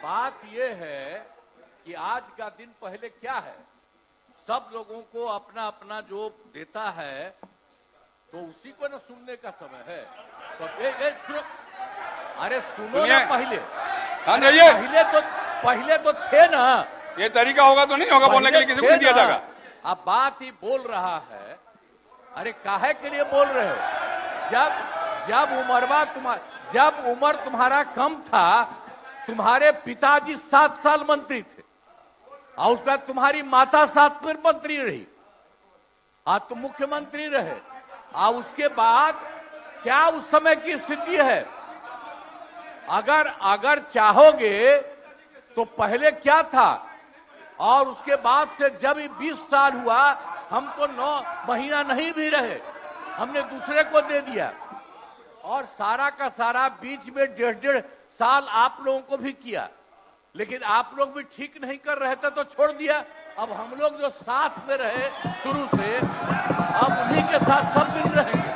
बात ये है कि आज का दिन पहले क्या है, सब लोगों को अपना अपना जो देता है तो उसी को न सुनने का समय है। तो अरे सुनो ना पहले। पहले तो थे ना। ये तरीका होगा तो नहीं होगा बोलने के लिए, किसी को नहीं दिया जाएगा। अब बात ही बोल रहा है। अरे काहे के लिए बोल रहे हो? जब उम्र तुम्हारा कम था, तुम्हारे पिताजी 7 साल मंत्री थे और उसके बाद तुम्हारी माता 7 फिर मंत्री रही, आज तुम मुख्यमंत्री रहे। और उसके बाद क्या उस समय की स्थिति है? अगर चाहोगे तो पहले क्या था और उसके बाद से जब 20 साल हुआ, हम तो 9 महीना नहीं भी रहे, हमने दूसरे को दे दिया। और सारा का सारा बीच में 1.5 साल आप लोगों को भी किया, लेकिन आप लोग भी ठीक नहीं कर रहे थे तो छोड़ दिया। अब हम लोग जो साथ में रहे शुरू से, अब उन्हीं के साथ सब दिन रहेंगे।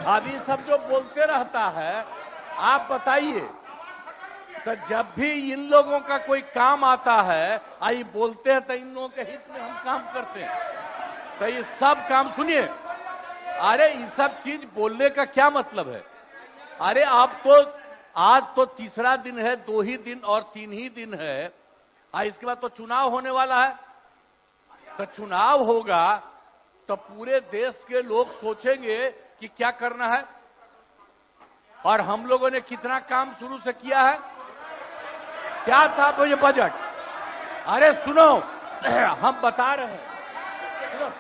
अभी सब जो बोलते रहता है, आप बताइए, तो जब भी इन लोगों का कोई काम आता है, आई बोलते हैं तो इन लोगों के हित में हम काम करते हैं। तो ये सब काम सुनिए, अरे ये सब चीज बोलने का क्या मतलब है? अरे आप तो आज तो तीसरा दिन है, 2 ही दिन और 3 ही दिन है, इसके बाद तो चुनाव होने वाला है। तो चुनाव होगा तो पूरे देश के लोग सोचेंगे कि क्या करना है, और हम लोगों ने कितना काम शुरू से किया है। क्या था वो ये बजट? अरे सुनो, हम बता रहे हैं, सुनो।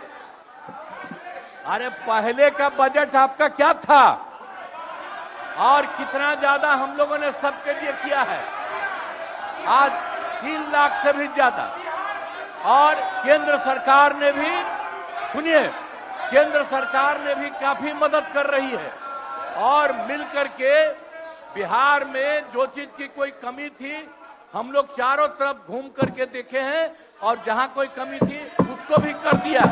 अरे पहले का बजट आपका क्या था और कितना ज्यादा हम लोगों ने सबके लिए किया है? आज 3 लाख से भी ज्यादा। और केंद्र सरकार ने भी, सुनिए, केंद्र सरकार ने भी काफी मदद कर रही है। और मिलकर के बिहार में जो चीज की कोई कमी थी, हम लोग चारों तरफ घूम करके देखे हैं, और जहां कोई कमी थी उसको भी कर दिया।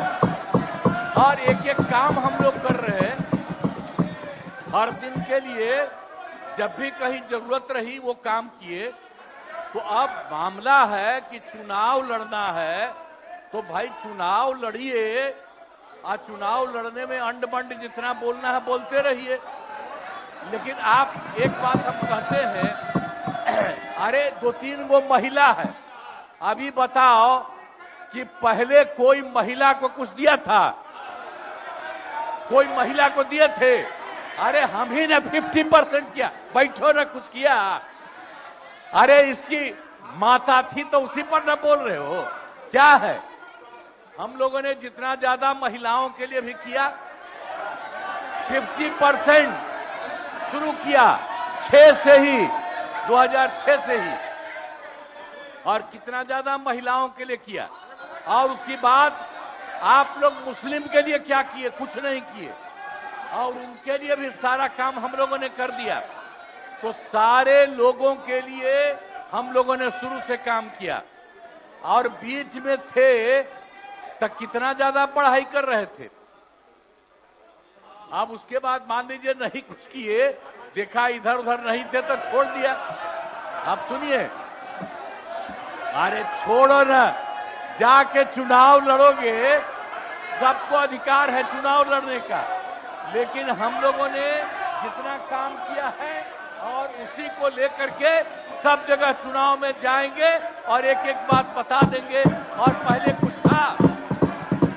और एक एक काम हम लोग कर रहे हैं हर दिन के लिए। जब भी कहीं जरूरत रही वो काम किए। तो अब मामला है कि चुनाव लड़ना है तो भाई चुनाव लड़िए, और चुनाव लड़ने में अंड बंड जितना बोलना है बोलते रहिए। लेकिन आप एक बात हम कहते हैं, अरे 2-3 वो महिला है, अभी बताओ कि पहले कोई महिला को कुछ दिया था? कोई महिला को दिए थे? अरे हम ही ने 50% किया, बैठो ना कुछ किया। अरे इसकी माता थी तो उसी पर ना बोल रहे हो? क्या है? हम लोगों ने जितना ज्यादा महिलाओं के लिए भी किया, 50% शुरू किया 6 से ही, 2006 से ही। और कितना ज्यादा महिलाओं के लिए किया। और उसके बाद आप लोग मुस्लिम के लिए क्या किए? कुछ नहीं किए। और उनके लिए भी सारा काम हम लोगों ने कर दिया। तो सारे लोगों के लिए हम लोगों ने शुरू से काम किया। और बीच में थे तो कितना ज्यादा पढ़ाई कर रहे थे। अब उसके बाद मान लीजिए नहीं कुछ किए, देखा इधर उधर नहीं थे तो छोड़ दिया। अब सुनिए, अरे छोड़ो ना, जाके चुनाव लड़ोगे, सबको अधिकार है चुनाव लड़ने का। लेकिन हम लोगों ने जितना काम किया है और उसी को लेकर के सब जगह चुनाव में जाएंगे और एक एक बात बता देंगे। और पहले कुछ था,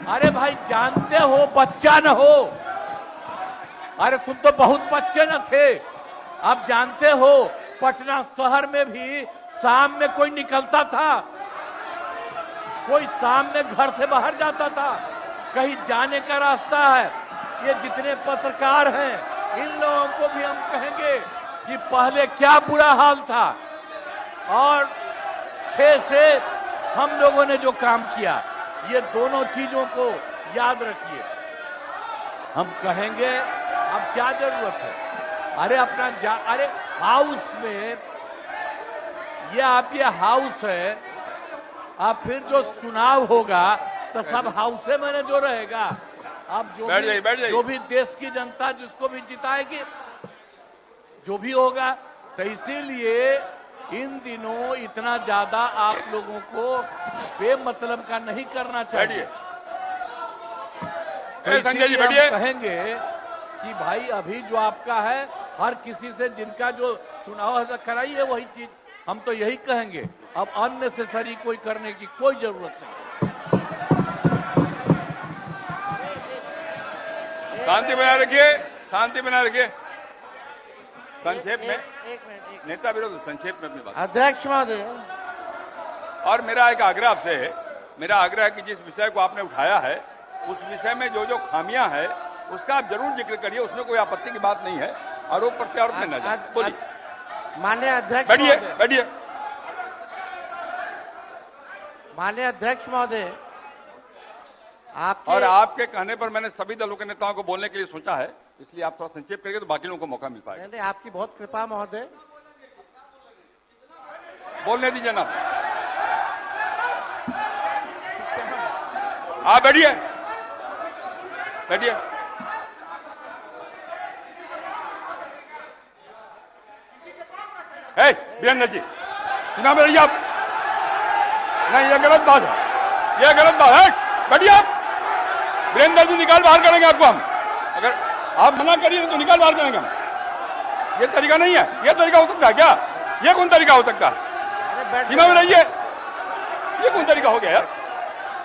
अरे भाई जानते हो, बच्चा न हो। अरे तुम तो बहुत बच्चे न थे। अब जानते हो पटना शहर में भी शाम में कोई निकलता था? कोई शाम में घर से बाहर जाता था? कहीं जाने का रास्ता है? ये जितने पत्रकार हैं, इन लोगों को भी हम कहेंगे कि पहले क्या बुरा हाल था। और 6 से हम लोगों ने जो काम किया, ये दोनों चीजों को याद रखिए। हम कहेंगे अब क्या जरूरत है? अरे अरे हाउस में, ये हाउस है। अब फिर जो चुनाव होगा तो सब हाउस में जो रहेगा। अब जो भी देश की जनता जिसको भी जिताएगी, जो भी होगा। तो इसीलिए इन दिनों इतना ज्यादा आप लोगों को बेमतलब का नहीं करना चाहिए। संजय जी हम बैठिए। कहेंगे कि भाई अभी जो आपका है, हर किसी से जिनका जो चुनाव कराइए वही चीज, हम तो यही कहेंगे। अब अननेसेसरी कोई करने की कोई जरूरत नहीं। शांति बनाए रखिए, शांति बनाए रखिए। संक्षेप में एक मिनट नेता विरोध, संक्षेप में अपनी बात। अध्यक्ष महोदय, और मेरा एक आग्रह आपसे है, मेरा आग्रह है कि जिस विषय को आपने उठाया है उस विषय में जो जो खामियां है उसका आप जरूर जिक्र करिए, उसमें कोई आपत्ति की बात नहीं है। आरोप प्रत्यारोप में न जाए। बोलिए। माननीय अध्यक्ष बैठिए महोदय, बैठिए। माननीय अध्यक्ष महोदय, और आपके कहने पर मैंने सभी दलों के नेताओं को बोलने के लिए सोचा है, इसलिए आप थोड़ा संक्षेप करेंगे तो बाकी लोगों को मौका मिल पाएगा। नहीं, आपकी बहुत कृपा महोदय। बोलने दीजिए ना। आप बैठिए बैठिए। वीरेंद्र जी सीमा में रहिए आप। नहीं, ये गलत बात है, ये गलत बात है। बैठिए आप। वीरेंद्र जी निकाल बाहर करेंगे आपको हम, अगर आप मना करिए तो निकाल बाहर करेंगे हम। ये तरीका नहीं है, ये तरीका हो सकता है क्या? ये कौन तरीका हो सकता है? सीमा में रहिए। ये कौन तरीका हो गया यार?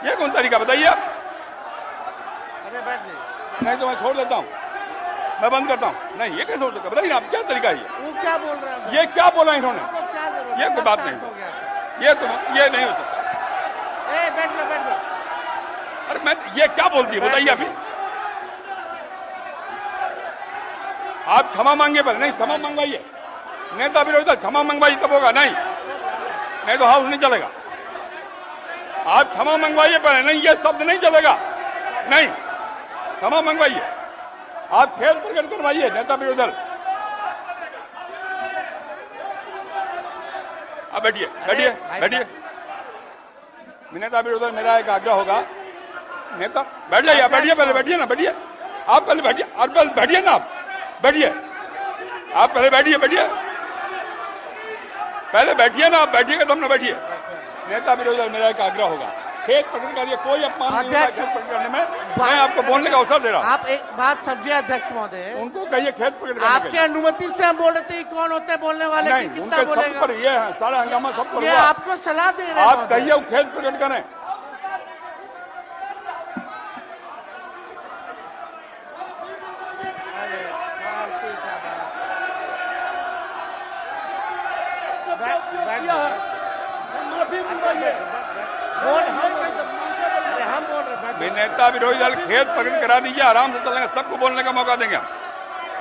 ये कौन तरीका बताइए आप? अरे बैठ जाइए। नहीं तो मैं छोड़ देता हूँ, मैं बंद करता हूँ। नहीं, ये कैसे हो सकता है? बताइए आप, क्या तरीका है ये? वो क्या बोल रहे हैं? ये क्या बोला इन्होंने? क्या जरूरत? ये कोई बात नहीं, हो गया। ये नहीं हो सकता। बैठ लो बैठ लो। अरे मैं, ये क्या बोलती है बताइए अभी? आप क्षमा मांगे पर नहीं, क्षमा मंगवाइए। नेता विरोधी क्षमा मंगवाइए तब होगा। नहीं तो हाउस नहीं चलेगा। आप क्षमा मंगवाइए पर नहीं, ये शब्द नहीं चलेगा। नहीं, क्षमा मंगवाइए। आप खेद प्रकट करवाइए नेता विरोधी दल। अब बैठिए बैठिए बैठिए। नेता विरोधी दल, मेरा एक आग्रह होगा, नेता बैठ जाइए। बैठिए, पहले बैठिए ना, बैठिए आप, पहले बैठिए। और पहले बैठिए ना आप, बैठिए आप, पहले बैठिए बैठिए पहले बैठिए ना आप, बैठिएगा तब ना बैठिए। नेता विरोधी दल, मेरा एक आग्रह होगा, खेत प्रकट करिए। कोई अपमान नहीं होगा खेत प्रकट करने में। मैं आपको बोलने का अवसर दे रहा हूँ। आप एक बात समझिए अध्यक्ष महोदय, उनको कहिए खेत प्रकट करने आपके अनुमति से हम बोल रहे थे कौन होते हैं बोलने वाले? नहीं, कितना उनके सब बोलेगा? पर ये है, सारा हंगामा सब पर ये हुआ। आपको सलाह दे रहे हैं आप महोदय। कहिए वो खेत प्रकट करें। अरे, फालतू का बात। बैठ जाओ। अरे हम बोल रहे बैठ जाओ। नेता विरोधी दल खेत प्रकट करा दीजिए, आराम से चलेंगे, सबको बोलने का मौका देंगे।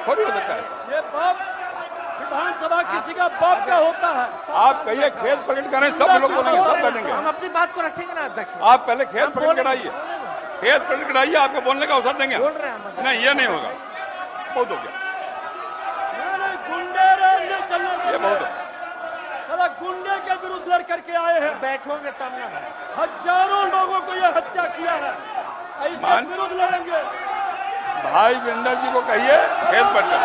थोड़ी हो सकता है ये बाप विधानसभा किसी का बाप का होता है। आप कहिए खेत प्रकट करें, सब लोग बोलेंगे, सब बैठेंगे। हम अपनी बात को रखेंगे ना अध्यक्ष। आप पहले खेत प्रकट कराइए, खेत प्रकट कराइए, आपको बोलने का अवसर देंगे। बोल रहे हैं हम। नहीं, ये नहीं होगा, बहुत हो गया, गुंडे नहीं चलने ये बहुत हो। साला गुंडे के विरुद्ध लड़ करके आए हैं। बैठोगे तब ना भाई। हजारों लोगों को यह हत्या किया है, इसके विरुद्ध लड़ेंगे। भाई वीरेंद्र जी को कहिए खेत प्रकट।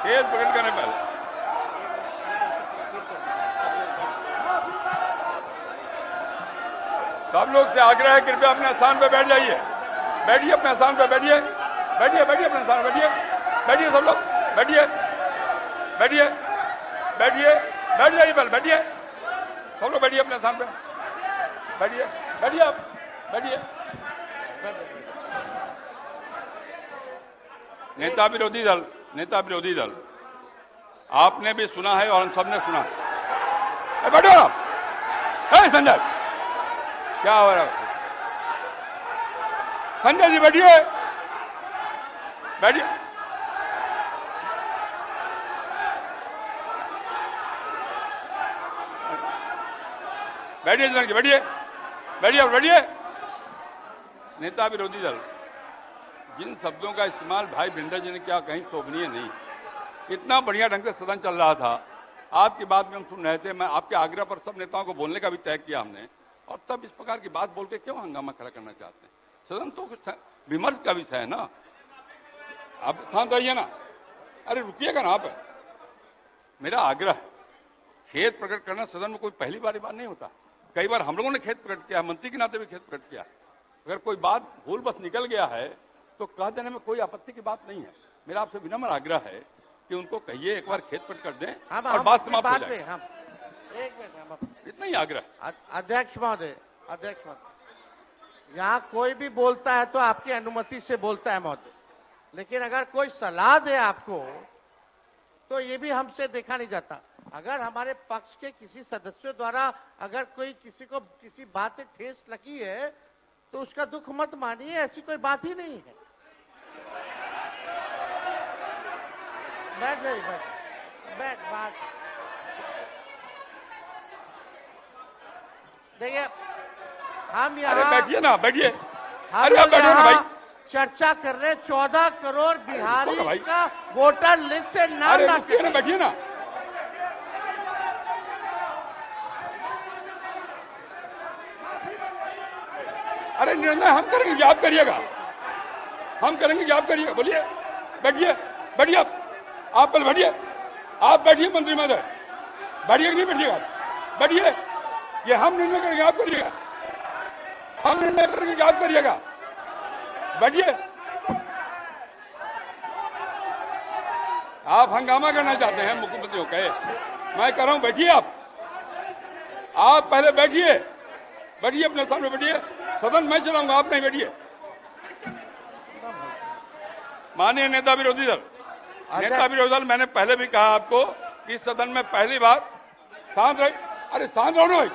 खेत प्रकट करने पहले सब लोग से आग्रह है, कृपया अपने स्थान पे बैठ जाइए। बैठिए अपने स्थान पे, बैठिए बैठिए बैठिए अपने स्थान पे बैठिए। बैठिए सब लोग, बैठिए बैठिए बैठिए बैठ जाइए, पहले बैठिए सब लोग, बैठिए अपने स्थान पे, बैठिए बैठिए आप, बैठिए। नेता विरोधी दल, नेता विरोधी दल, आपने भी सुना है और हम सब ने सुना है। बैठो आप। संजय, क्या हो रहा है? संजय जी बैठिए बैठिए। बैठिए जनक जी, बैठिए बैठिए बैठिए। नेता विरोधी दल, जिन शब्दों का इस्तेमाल भाई वीरेंद्र जी ने किया, कहीं शोभनीय नहीं। इतना बढ़िया ढंग से सदन चल रहा था, आपकी बात भी हम सुन रहे थे। मैं आपके आग्रह पर सब नेताओं को बोलने का भी तय किया हमने, और तब इस प्रकार की बात बोल के क्यों हंगामा खड़ा करना चाहते हैं? सदन तो विमर्श का विषय है ना। आप शांत रहिए ना। अरे रुकिएगा ना आप। मेरा आग्रह है, खेद प्रकट करना सदन में कोई पहली बार नहीं होता। कई बार हम लोगों ने खेद प्रकट किया, मंत्री के नाते भी खेद प्रकट किया। अगर कोई बात भूल बस निकल गया है तो कह देने में कोई आपत्ति की बात नहीं है। मेरा आपसे विनम्र आग्रह है कि उनको कहिए एक बार खेद प्रकट कर दें और बात समाप्त हो जाए। एक मिनट, इतना ही आग्रह। अध्यक्ष महोदय, यहाँ कोई भी बोलता है तो आपकी अनुमति से बोलता है महोदय, लेकिन अगर कोई सलाह दे आपको तो ये भी हमसे देखा नहीं जाता। अगर हमारे पक्ष के किसी सदस्यों द्वारा अगर कोई किसी को किसी बात से ठेस लगी है तो उसका दुख मत मानिए, ऐसी कोई बात ही नहीं है। बैठ बात देखिए, हम यहाँ बैठिए ना, बैठिए। अरे आप बैठो ना भाई। चर्चा कर रहे 14 करोड़ बिहारी का वोटर लिस्ट से नाम ना बैठिए ना। अरे निर्णय हम करेंगे, आप करिएगा। हम करेंगे, आप करिएगा। बोलिए, बैठिए, बैठिए आप पहले बैठिए। आप बैठिए मंत्री महोदय, बैठिए कि नहीं बैठिएगा? बैठिए। ये हम निर्णय करेंगे, आप करिएगा। हम निर्णय करेंगे, आप करिएगा। बैठिए। आप हंगामा करना चाहते हैं मुख्यमंत्री को कहे, मैं कह रहा हूं बैठिए। आप पहले बैठिए, बैठिए अपने सामने बैठिए। सदन मैं चलाऊंगा, आप नहीं बैठिए। माननीय नेता विरोधी दल, मैंने पहले भी कहा आपको कि सदन में पहली बार शांत रहे। अरे शांत रहो ना भाई।